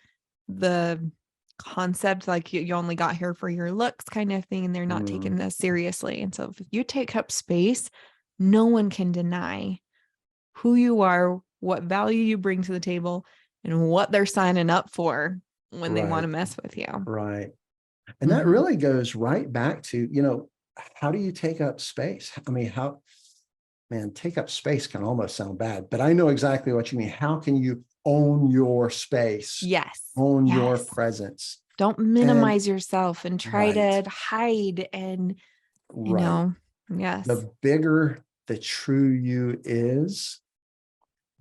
concept, like you only got here for your looks kind of thing, and they're not taking this seriously. And so if you take up space, no one can deny who you are, what value you bring to the table, and what they're signing up for when they want to mess with you. Right. And that really goes right back to, how do you take up space? I mean, take up space can almost sound bad, but I know exactly what you mean. How can you own your space? Yes. Own your presence. Don't minimize yourself and try to hide and, yes. The bigger the true you is,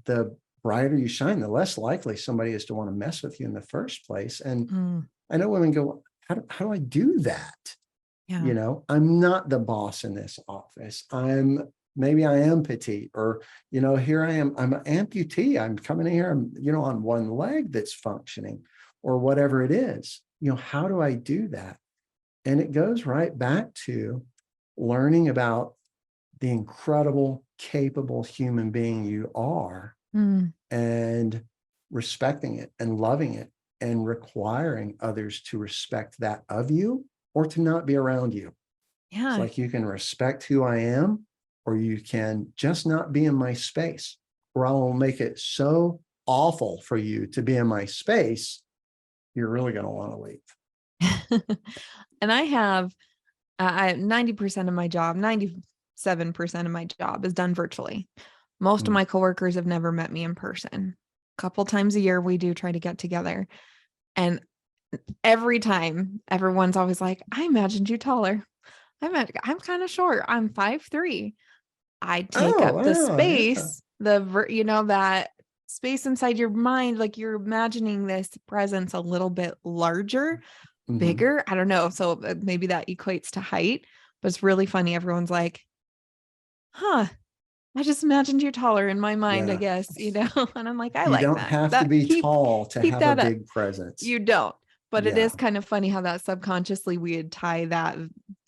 the brighter you shine, the less likely somebody is to want to mess with you in the first place. And I know women go, how do I do that? Yeah. I'm not the boss in this office. Maybe I am petite, or, here I am, I'm an amputee. I'm coming in here, I'm, on one leg that's functioning, or whatever it is. How do I do that? And it goes right back to learning about the incredible, capable human being you are, and respecting it and loving it and requiring others to respect that of you or to not be around you. Yeah. It's like you can respect who I am, or you can just not be in my space, or I will make it so awful for you to be in my space, you're really going to want to leave. And I have 90% of my job, 97% of my job is done virtually. Most of my coworkers have never met me in person. A couple times a year, we do try to get together. And every time, everyone's always like, I imagined you taller. I'm kind of short. I'm 5'3". I take up the space, that space inside your mind, like you're imagining this presence a little bit larger, bigger. I don't know. So maybe that equates to height, but it's really funny. Everyone's like, I just imagined you taller in my mind, I guess, and I'm like, I like that. You don't have to be tall to have a big presence. You don't. But it is kind of funny how that subconsciously we would tie that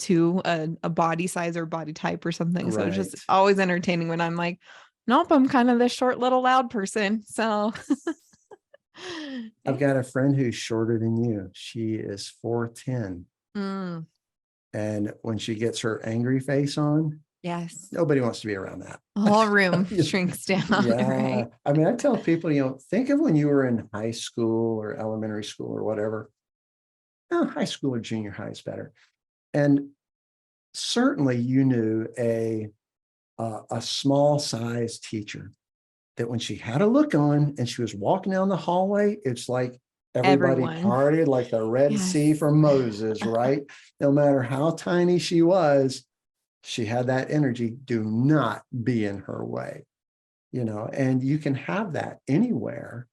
to a body size or body type or something. Right. So it's just always entertaining when I'm like, nope, I'm kind of this short little loud person. So I've got a friend who's shorter than you. She is 4'10". And when she gets her angry face on, yes, nobody wants to be around that. The whole room shrinks down. Yeah. Right? I mean, I tell people, think of when you were in high school or elementary school or whatever. High school or junior high is better. And certainly you knew a small size teacher that when she had a look on and she was walking down the hallway, it's like everybody partied like the Red Sea for Moses, right? No matter how tiny she was, she had that energy. Do not be in her way, and you can have that anywhere.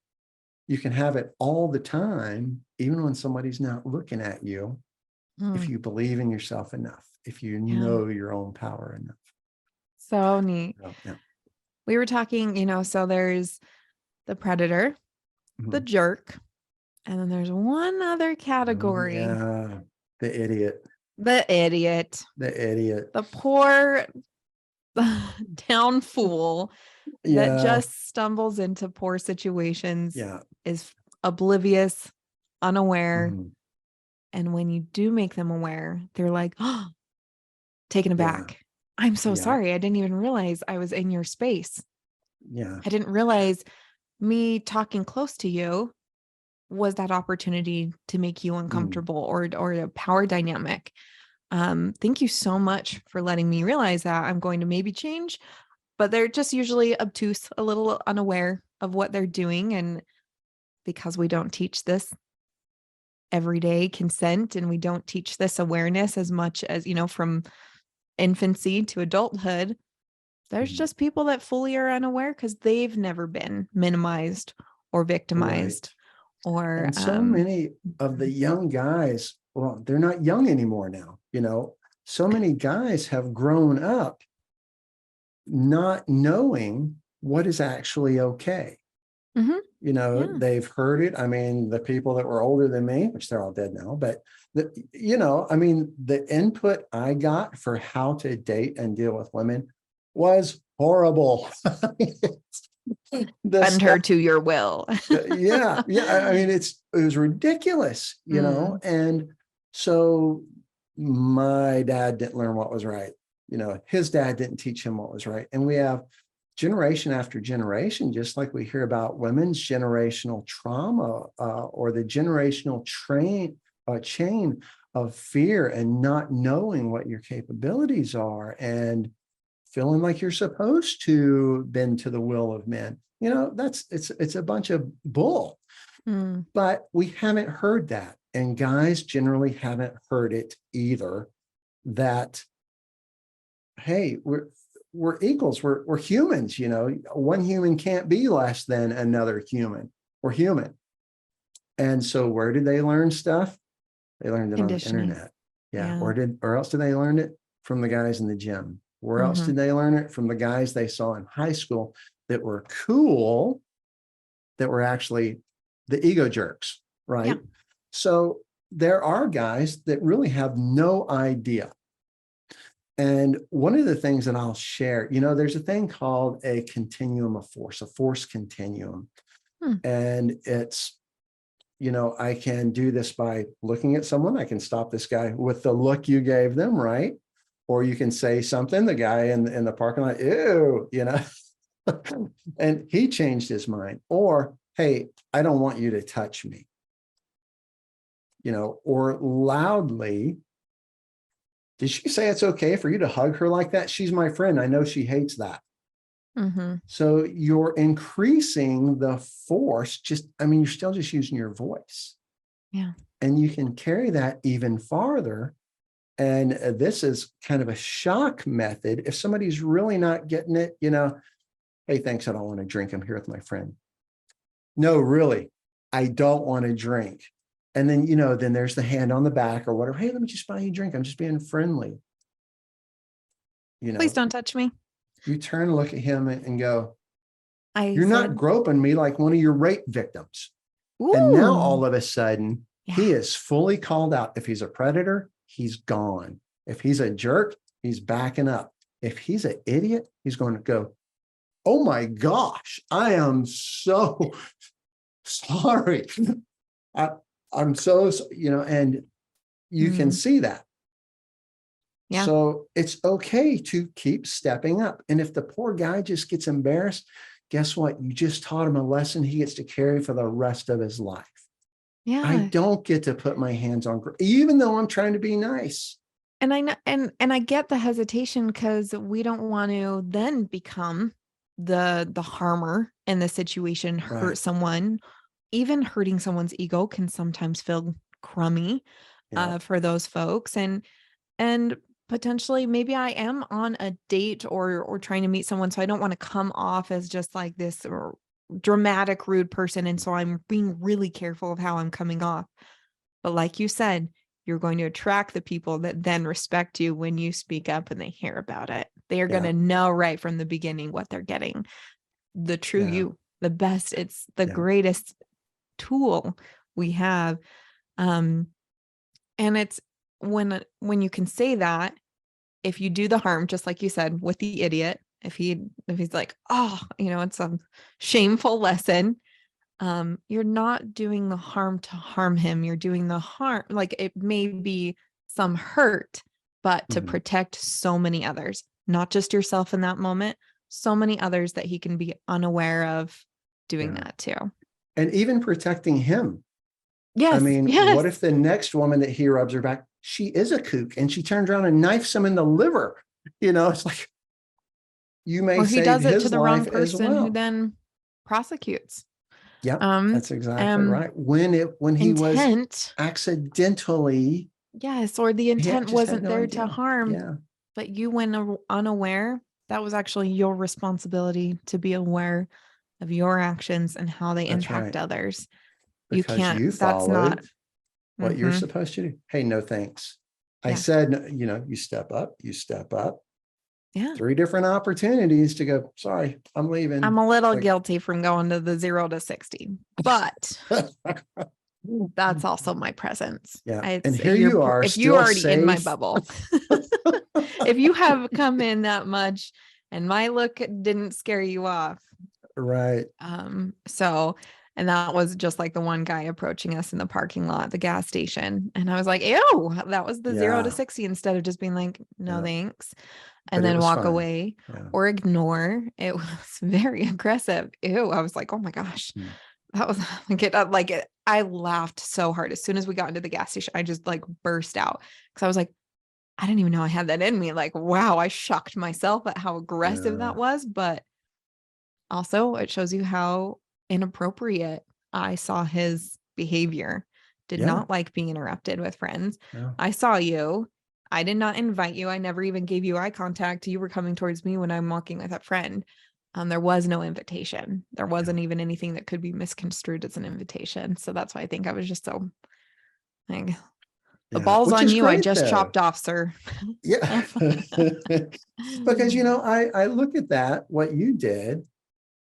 You can have it all the time, even when somebody's not looking at you, if you believe in yourself enough, if you know your own power enough. So neat. We were talking, so there's the predator, the jerk, and then there's one other category. The idiot. The idiot. The poor down fool that just stumbles into poor situations, is oblivious, unaware. And when you do make them aware, they're like, taken aback. I'm so sorry. I didn't even realize I was in your space. I didn't realize me talking close to you was that opportunity to make you uncomfortable or a power dynamic. Thank you so much for letting me realize that. I'm going to maybe change, but they're just usually obtuse, a little unaware of what they're doing. And because we don't teach this everyday consent, and we don't teach this awareness as much as, from infancy to adulthood, there's just people that fully are unaware because they've never been minimized or victimized. And so many of the young guys, well, they're not young anymore now. So many guys have grown up not knowing what is actually okay. They've heard it. I mean, the people that were older than me, which they're all dead now, but the input I got for how to date and deal with women was horrible. Bend her to your will. Yeah. I mean, it was ridiculous, and so my dad didn't learn what was right. His dad didn't teach him what was right. And we have generation after generation, just like we hear about women's generational trauma or the generational chain of fear and not knowing what your capabilities are and feeling like you're supposed to bend to the will of men. It's a bunch of bull. But we haven't heard that. And guys generally haven't heard it either, that, hey, we're equals. We're humans, one human can't be less than another human. We're human. And so where did they learn stuff? They learned it on the internet. Yeah. Or else did they learn it from the guys in the gym? Where else did they learn it? From the guys they saw in high school that were cool, that were actually the ego jerks, right? Yeah. So there are guys that really have no idea. And one of the things that I'll share, there's a thing called a continuum of force, a force continuum. And it's, I can do this by looking at someone. I can stop this guy with the look you gave them, right? Or you can say something, the guy in the parking lot, ew, and he changed his mind. Or, hey, I don't want you to touch me, or loudly, did she say it's okay for you to hug her like that? She's my friend. I know she hates that. So you're increasing the force. You're still just using your voice. Yeah. And you can carry that even farther. And this is kind of a shock method. If somebody's really not getting it, hey, thanks, I don't want to drink. I'm here with my friend. No, really, I don't want to drink. And then, then there's the hand on the back or whatever. Hey, let me just buy you a drink. I'm just being friendly. Please don't touch me. You turn and look at him and go, you're not groping me like one of your rape victims. Ooh. And now all of a sudden, he is fully called out. If he's a predator, he's gone. If he's a jerk, he's backing up. If he's an idiot, he's going to go, oh my gosh, I am so sorry. I'm so, and you can see that. Yeah. So it's okay to keep stepping up. And if the poor guy just gets embarrassed, guess what? You just taught him a lesson he gets to carry for the rest of his life. Yeah. I don't get to put my hands on, even though I'm trying to be nice. And I know, and I get the hesitation because we don't want to then become the harmer in the situation, hurt someone. Even hurting someone's ego can sometimes feel crummy for those folks. And potentially maybe I am on a date or trying to meet someone. So I don't want to come off as just like this dramatic, rude person. And so I'm being really careful of how I'm coming off. But like you said, you're going to attract the people that then respect you when you speak up and they hear about it. They are going to know right from the beginning what they're getting. The true you, the best, it's the greatest tool we have. And it's when you can say that, if you do the harm, just like you said, with the idiot, if he's like, oh, it's a shameful lesson. You're not doing the harm to harm him. You're doing the harm. Like it may be some hurt, but to protect so many others, not just yourself in that moment, so many others that he can be unaware of doing that too. And even protecting him. Yes. What if the next woman that he rubs her back, she is a kook and she turns around and knifes him in the liver? It's like, you may say he does it to the wrong person who then prosecutes. Yeah, that's exactly right. When he was accidentally. Yes, or the intent wasn't there to harm, but you went unaware. That was actually your responsibility to be aware of your actions and how they impact others. Because you followed what you're supposed to do. Hey, no thanks. I said, you step up. Yeah. 3 different opportunities to go, sorry, I'm leaving. I'm a little guilty from going to the 0 to 60, but that's also my presence. Yeah. And here you are. If you're already safe in my bubble, if you have come in that much and my look didn't scare you off, Right. And that was just like the one guy approaching us in the parking lot at the gas station. And I was like, ew, that was the 0 to 60 instead of just being like, no, Yeah. thanks. But And it then was walk fun. away Yeah. or ignore. It was very aggressive. Ew. I was like, oh my gosh, that was I laughed so hard. As soon as we got into the gas station, I just like burst out because I was like, I didn't even know I had that in me. Like, wow, I shocked myself at how aggressive that was. But also it shows you how inappropriate I saw his behavior. Did not like being interrupted with friends. Yeah. I saw you. I did not invite you. I never even gave you eye contact. You were coming towards me when I'm walking with a friend. There was no invitation. There wasn't even anything that could be misconstrued as an invitation. So that's why I think I was just so like, the ball's Which on is you. I great, just though. chopped off, sir. Yeah. Because, I look at that, what you did,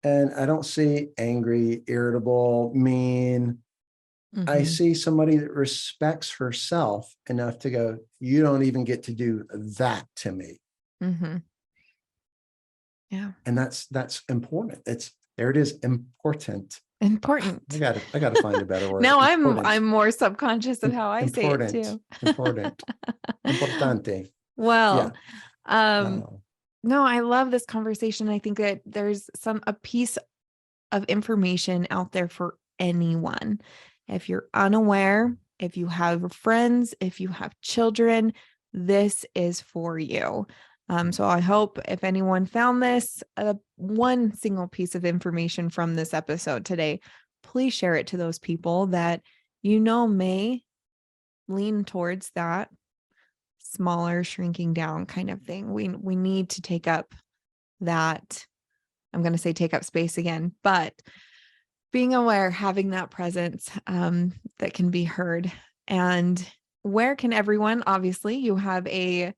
and I don't see angry, irritable, mean. I see somebody that respects herself enough to go, you don't even get to do that to me. Yeah. And that's important. There it is, important. Important. I gotta find a better word. Now Important. I'm more subconscious of how I say it too. Important. Importante. Well, no, I love this conversation. I think that there's a piece of information out there for anyone. If you're unaware, if you have friends, if you have children, this is for you. So I hope if anyone found this, one single piece of information from this episode today, please share it to those people that may lean towards that smaller, shrinking down kind of thing. We need to take up that. I'm going to say take up space again, but being aware, having that presence that can be heard. And where can everyone, obviously you have a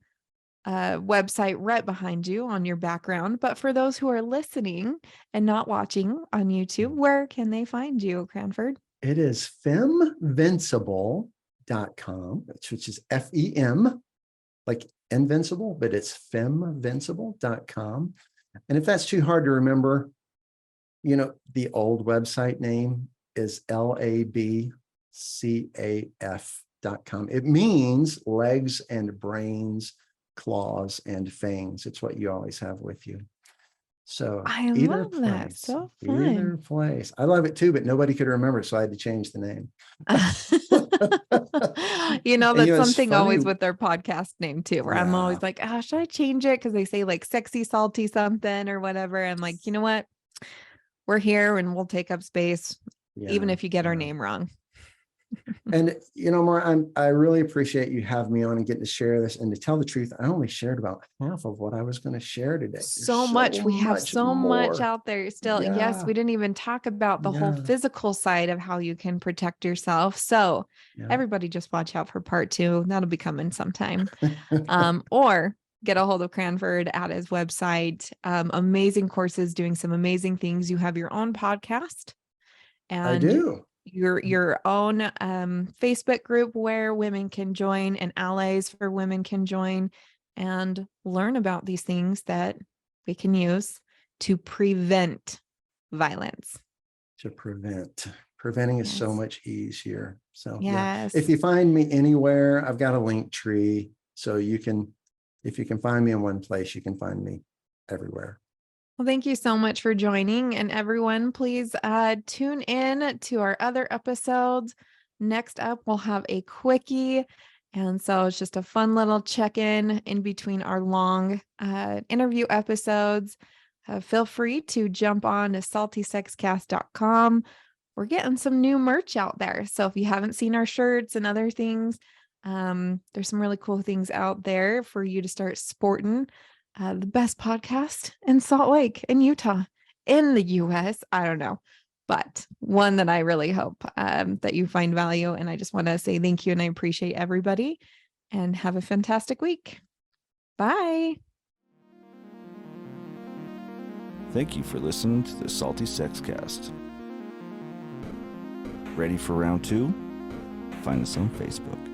website right behind you on your background, but for those who are listening and not watching on YouTube, where can they find you, Cranford? It is femvincible.com, which is FEM, like invincible, but it's femvincible.com. And if that's too hard to remember, the old website name is labcaf.com. It means legs and brains, claws and fangs. It's what you always have with you. So I love that. So fun. Either place. I love it too, but nobody could remember, so I had to change the name. That's something always with their podcast name too, where I'm always like, should I change it? Because they say like sexy, salty something or whatever. I'm like, you know what? We're here and we'll take up space, even if you get our name wrong. And, Mar, I really appreciate you having me on and getting to share this. And to tell the truth, I only shared about half of what I was going to share today. So much. We have so much out there still. Yeah. Yes, we didn't even talk about the whole physical side of how you can protect yourself. So everybody just watch out for part 2. That'll be coming sometime. Or get a hold of Cranford at his website. Amazing courses, doing some amazing things. You have your own podcast. And I do. Your own Facebook group where women can join and allies for women can join and learn about these things that we can use to prevent violence. Preventing is so much easier. So yes. If you find me anywhere, I've got a link tree. So if you can find me in one place, you can find me everywhere. Well, thank you so much for joining. And everyone, please tune in to our other episodes. Next up, we'll have a quickie. And so it's just a fun little check-in in between our long interview episodes. Feel free to jump on to saltysexcast.com. We're getting some new merch out there. So if you haven't seen our shirts and other things, there's some really cool things out there for you to start sporting. The best podcast in Salt Lake, in Utah, in the US. I don't know, but one that I really hope that you find value. And I just want to say thank you and I appreciate everybody and have a fantastic week. Bye. Thank you for listening to the Salty Sex Cast. Ready for round 2? Find us on Facebook.